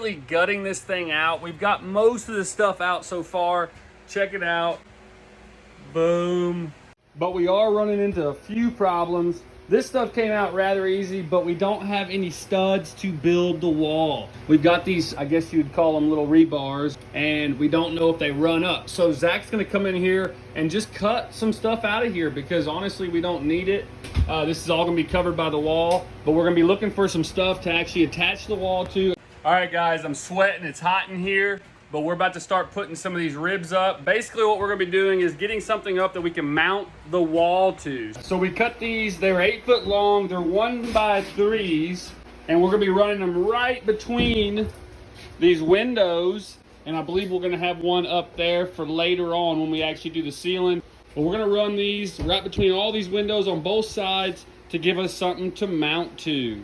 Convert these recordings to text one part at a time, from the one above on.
completely gutting this thing out. We've got most of the stuff out so far. Check it out. Boom. But we are running into a few problems. This stuff came out rather easy, but we don't have any studs to build the wall. We've got these, I guess you'd call them little rebars, and we don't know if they run up. So Zach's gonna come in here and just cut some stuff out of here because honestly, we don't need it. This is all gonna be covered by the wall, but we're gonna be looking for some stuff to actually attach the wall to. All right, guys, I'm sweating, it's hot in here. But we're about to start putting some of these ribs up. Basically what we're gonna be doing is getting something up that we can mount the wall to. So we cut these, they're 8 foot long, they're 1x3s, and we're gonna be running them right between these windows. And I believe we're gonna have one up there for later on when we actually do the ceiling. But we're gonna run these right between all these windows on both sides to give us something to mount to.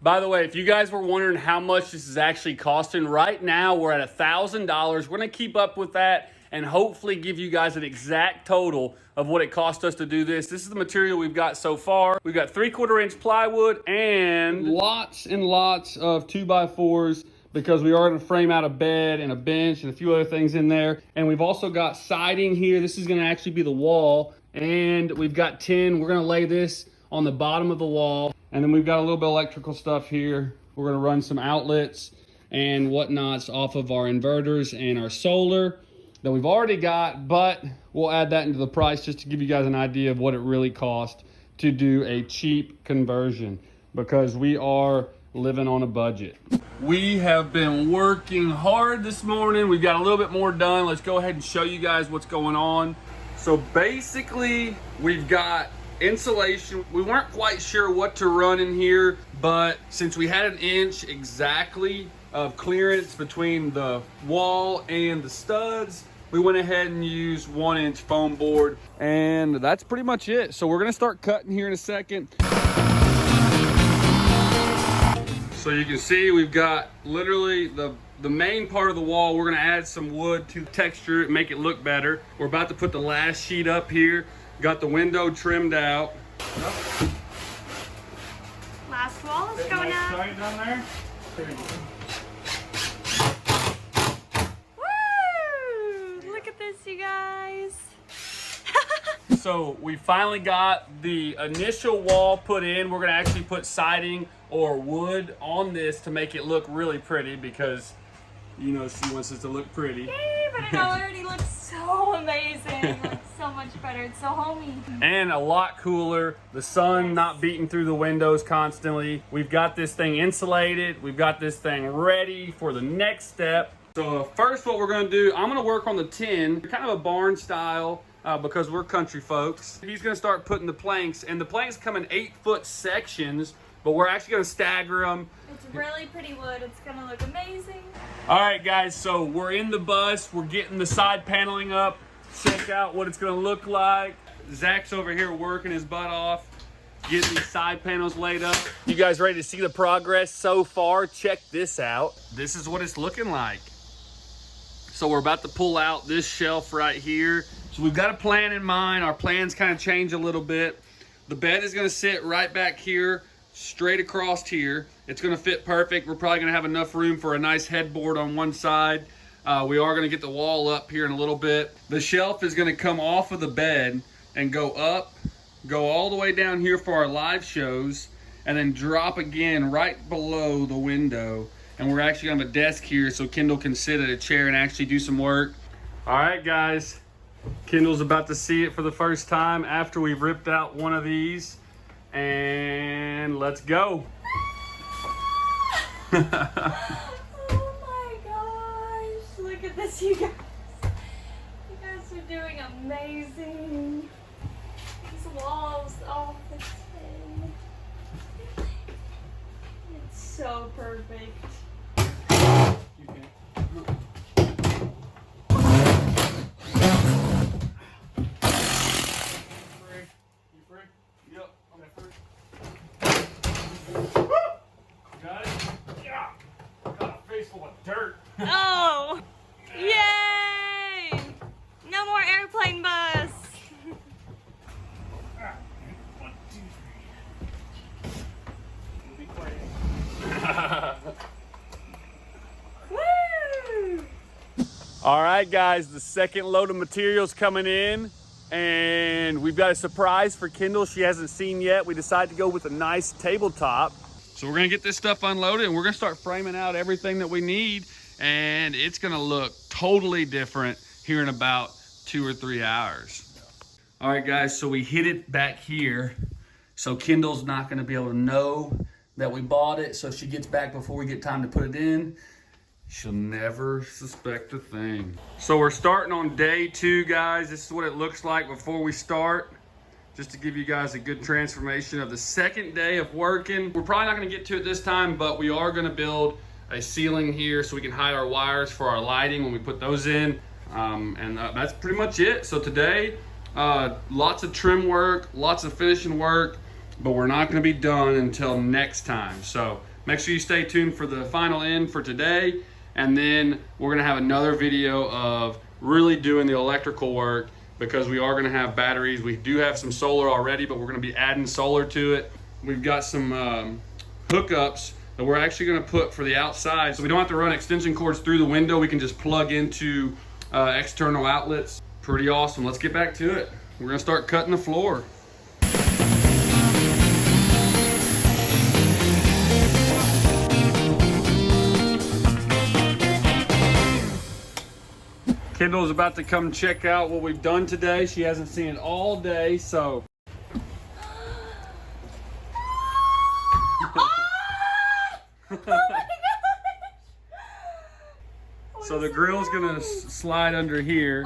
By the way, if you guys were wondering how much this is actually costing, right now we're at $1,000. We're gonna keep up with that and hopefully give you guys an exact total of what it cost us to do this. This is the material we've got so far. We've got 3/4 inch plywood and lots of 2x4s because we are gonna frame out a bed and a bench and a few other things in there. And we've also got siding here. This is gonna actually be the wall. And we've got tin. We're gonna lay this on the bottom of the wall. And then we've got a little bit of electrical stuff here. We're gonna run some outlets and whatnots off of our inverters and our solar that we've already got, but we'll add that into the price just to give you guys an idea of what it really costs to do a cheap conversion because we are living on a budget. We have been working hard this morning. We've got a little bit more done. Let's go ahead and show you guys what's going on. So basically, we've got insulation. We weren't quite sure what to run in here, but since we had 1 inch exactly of clearance between the wall and the studs, we went ahead and used 1 inch foam board, and that's pretty much it. So we're gonna start cutting here in a second. So you can see we've got literally the main part of the wall. We're gonna add some wood to texture it, make it look better. We're about to put the last sheet up here. Got the window trimmed out. Last wall is going up. Tight down there. There you Woo! Look at this, you guys. go. So we finally got the initial wall put in. We're gonna actually put siding or wood on this to make it look really pretty because, you know, she wants it to look pretty. Yay, but it already looks so amazing. It looks so much better. It's so homey. And a lot cooler. The sun not beating through the windows constantly. We've got this thing insulated. We've got this thing ready for the next step. So first what we're gonna do, I'm gonna work on the tin, kind of a barn style because we're country folks. He's gonna start putting the planks, and the planks come in 8 foot sections, but we're actually gonna stagger them. It's really pretty wood. It's gonna look amazing. All right, guys, so we're in the bus. We're getting the side paneling up. Check out what it's gonna look like. Zach's over here working his butt off, getting these side panels laid up. You guys ready to see the progress so far? Check this out. This is what it's looking like. So we're about to pull out this shelf right here. So we've got a plan in mind. Our plans kind of change a little bit. The bed is gonna sit right back here, straight across here. It's gonna fit perfect. We're probably gonna have enough room for a nice headboard on one side. We are gonna get the wall up here in a little bit. The shelf is gonna come off of the bed and go up, go all the way down here for our live shows, and then drop again right below the window. And we're actually gonna have a desk here so Kendall can sit at a chair and actually do some work. All right, guys. Kendall's about to see it for the first time after we've ripped out one of these. And let's go. Oh my gosh. Look at this, you guys. You guys are doing amazing. These walls, oh, the tin. It's so perfect. You can. You free? Yep, okay, free. Got it? Yeah! Got a face full of dirt. Oh! Yay! No more airplane bus. One, two, three. Be quiet. All right, guys, the second load of materials coming in, and we've got a surprise for Kendall she hasn't seen yet. We decided to go with a nice tabletop. So we're gonna get this stuff unloaded and we're gonna start framing out everything that we need, and it's gonna look totally different here in about 2 or 3 hours. All right, guys, so we hid it back here. So Kendall's not gonna be able to know that we bought it. So if she gets back before we get time to put it in, she'll never suspect a thing. So we're starting on day 2, guys. This is what it looks like before we start, just to give you guys a good transformation of the second day of working. We're probably not gonna get to it this time, but we are gonna build a ceiling here so we can hide our wires for our lighting when we put those in. That's pretty much it. So today, lots of trim work, lots of finishing work, but we're not gonna be done until next time. So make sure you stay tuned for the final end for today. And then we're gonna have another video of really doing the electrical work, because we are gonna have batteries. We do have some solar already, but we're gonna be adding solar to it. We've got some hookups that we're actually gonna put for the outside, so we don't have to run extension cords through the window. We can just plug into external outlets. Pretty awesome. Let's get back to it. We're gonna start cutting the floor. Kendall's about to come check out what we've done today. She hasn't seen it all day, so. Oh my gosh! So the grill's gonna slide under here,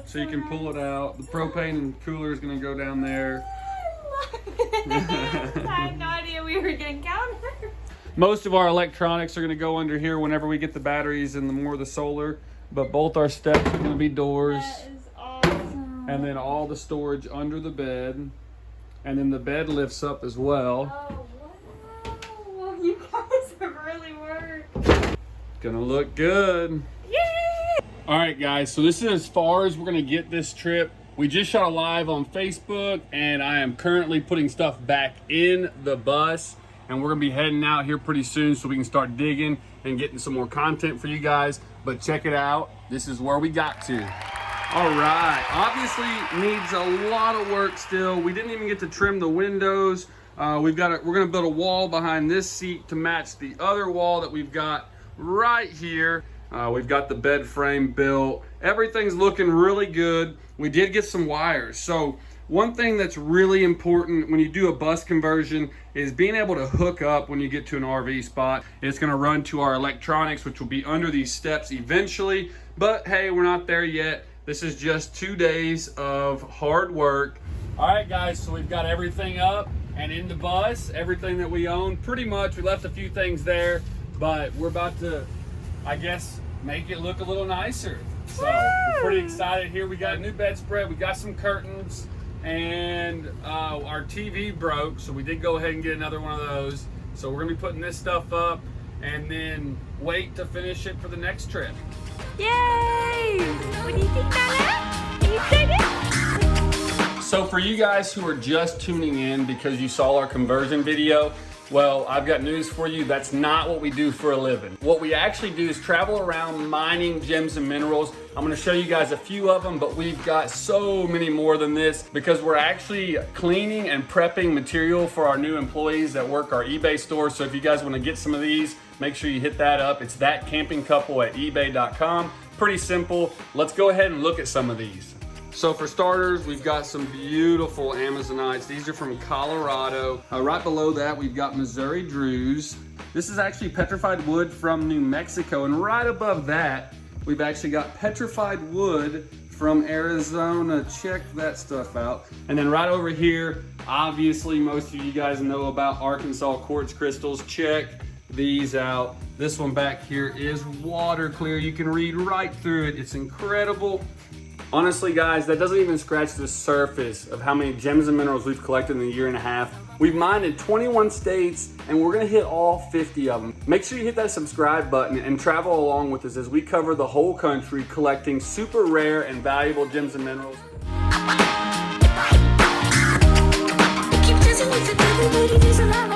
so you can nice. pull it out. The propane cooler is gonna go down there. I had no idea we were getting countered. Most of our electronics are gonna go under here whenever we get the batteries and the more of the solar, but both our steps are gonna be doors. That is awesome. And then all the storage under the bed. And then the bed lifts up as well. Oh, wow. You guys have really worked. Gonna look good. Yay! All right, guys, so this is as far as we're gonna get this trip. We just shot a live on Facebook, and I am currently putting stuff back in the bus, and we're gonna be heading out here pretty soon so we can start digging and getting some more content for you guys. But check it out. This is where we got to. All right, obviously needs a lot of work still. We didn't even get to trim the windows. We're gonna build a wall behind this seat to match the other wall that we've got right here. We've got the bed frame built. Everything's looking really good. We did get some wires. So one thing that's really important when you do a bus conversion is being able to hook up when you get to an RV spot. It's gonna run to our electronics, which will be under these steps eventually. But hey, we're not there yet. This is just 2 days of hard work. All right, guys, so we've got everything up and in the bus, everything that we own, pretty much. We left a few things there, but we're about to, I guess, make it look a little nicer. So we're pretty excited here. We got a new bedspread, we got some curtains, and our TV broke, so we did go ahead and get another one of those. So we're gonna be putting this stuff up and then wait to finish it for the next trip. Yay! What do you think, Dada? Are you excited? So for you guys who are just tuning in because you saw our conversion video, well, I've got news for you. That's not what we do for a living. What we actually do is travel around mining gems and minerals. I'm gonna show you guys a few of them, but we've got so many more than this because we're actually cleaning and prepping material for our new employees that work our eBay store. So if you guys wanna get some of these, make sure you hit that up. It's ThatCampingCouple at ebay.com. Pretty simple. Let's go ahead and look at some of these. So for starters, we've got some beautiful Amazonites. These are from Colorado. Right below that, we've got Missouri Drews. This is actually petrified wood from New Mexico. And right above that, we've actually got petrified wood from Arizona. Check that stuff out. And then right over here, obviously most of you guys know about Arkansas quartz crystals. Check these out. This one back here is water clear. You can read right through it. It's incredible. Honestly, guys, that doesn't even scratch the surface of how many gems and minerals we've collected in a year and a half. We've mined in 21 states, and we're gonna hit all 50 of them. Make sure you hit that subscribe button and travel along with us as we cover the whole country collecting super rare and valuable gems and minerals. Keep dancing with the devil, but it is alive.